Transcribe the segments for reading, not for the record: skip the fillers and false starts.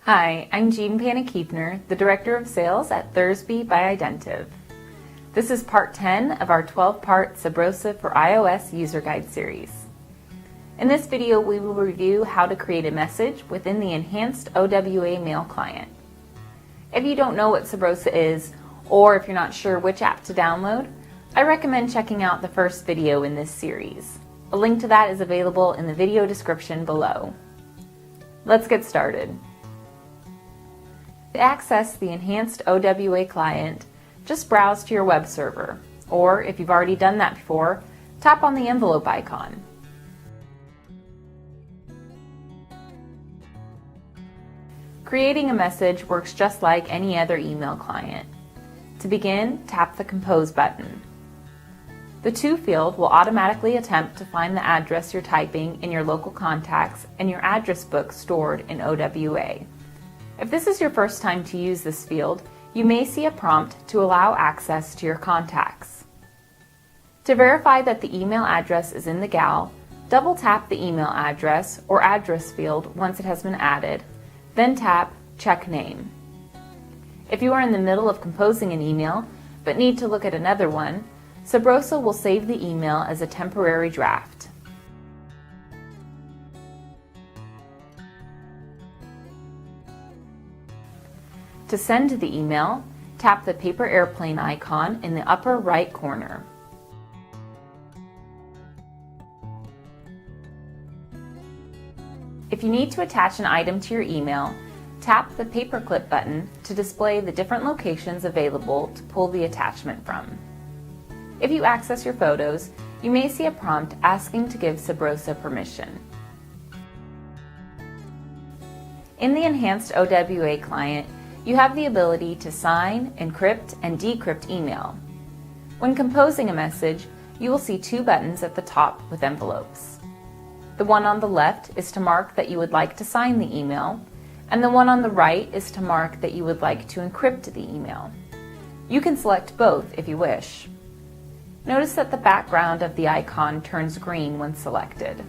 Hi, I'm Jean Panikiefner, the Director of Sales at Thursby by Identiv. This is part 10 of our 12-part Sub Rosa for iOS user guide series. In this video, we will review how to create a message within the Enhanced OWA mail client. If you don't know what Sub Rosa is, or if you're not sure which app to download, I recommend checking out the first video in this series. A link to that is available in the video description below. Let's get started. To access the Enhanced OWA client, just browse to your web server, or if you've already done that before, tap on the envelope icon. Creating a message works just like any other email client. To begin, tap the Compose button. The To field will automatically attempt to find the address you're typing in your local contacts and your address book stored in OWA. If this is your first time to use this field, you may see a prompt to allow access to your contacts. To verify that the email address is in the GAL, double tap the email address or address field once it has been added, then tap Check Name. If you are in the middle of composing an email but need to look at another one, Sub Rosa will save the email as a temporary draft. To send the email, tap the paper airplane icon in the upper right corner. If you need to attach an item to your email, tap the paperclip button to display the different locations available to pull the attachment from. If you access your photos, you may see a prompt asking to give Sub Rosa permission. In the Enhanced OWA client, you have the ability to sign, encrypt, and decrypt email. When composing a message, you will see two buttons at the top with envelopes. The one on the left is to mark that you would like to sign the email, and the one on the right is to mark that you would like to encrypt the email. You can select both if you wish. Notice that the background of the icon turns green when selected.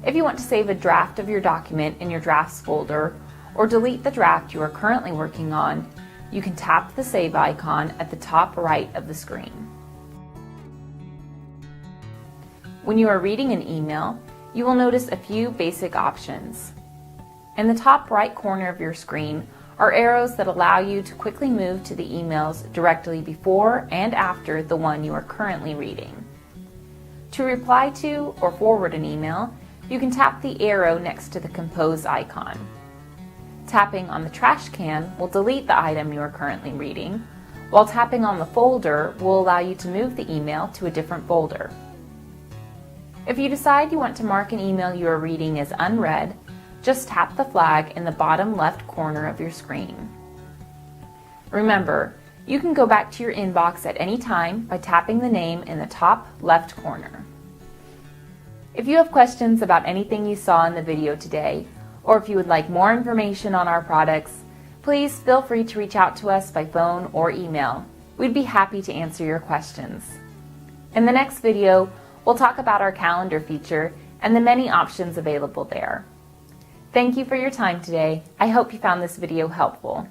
If you want to save a draft of your document in your Drafts folder, or delete the draft you are currently working on, you can tap the Save icon at the top right of the screen. When you are reading an email, you will notice a few basic options. In the top right corner of your screen are arrows that allow you to quickly move to the emails directly before and after the one you are currently reading. To reply to or forward an email, you can tap the arrow next to the Compose icon. Tapping on the trash can will delete the item you are currently reading, while tapping on the folder will allow you to move the email to a different folder. If you decide you want to mark an email you are reading as unread, just tap the flag in the bottom left corner of your screen. Remember, you can go back to your inbox at any time by tapping the name in the top left corner. If you have questions about anything you saw in the video today, or if you would like more information on our products, please feel free to reach out to us by phone or email. We'd be happy to answer your questions. In the next video, we'll talk about our calendar feature and the many options available there. Thank you for your time today. I hope you found this video helpful.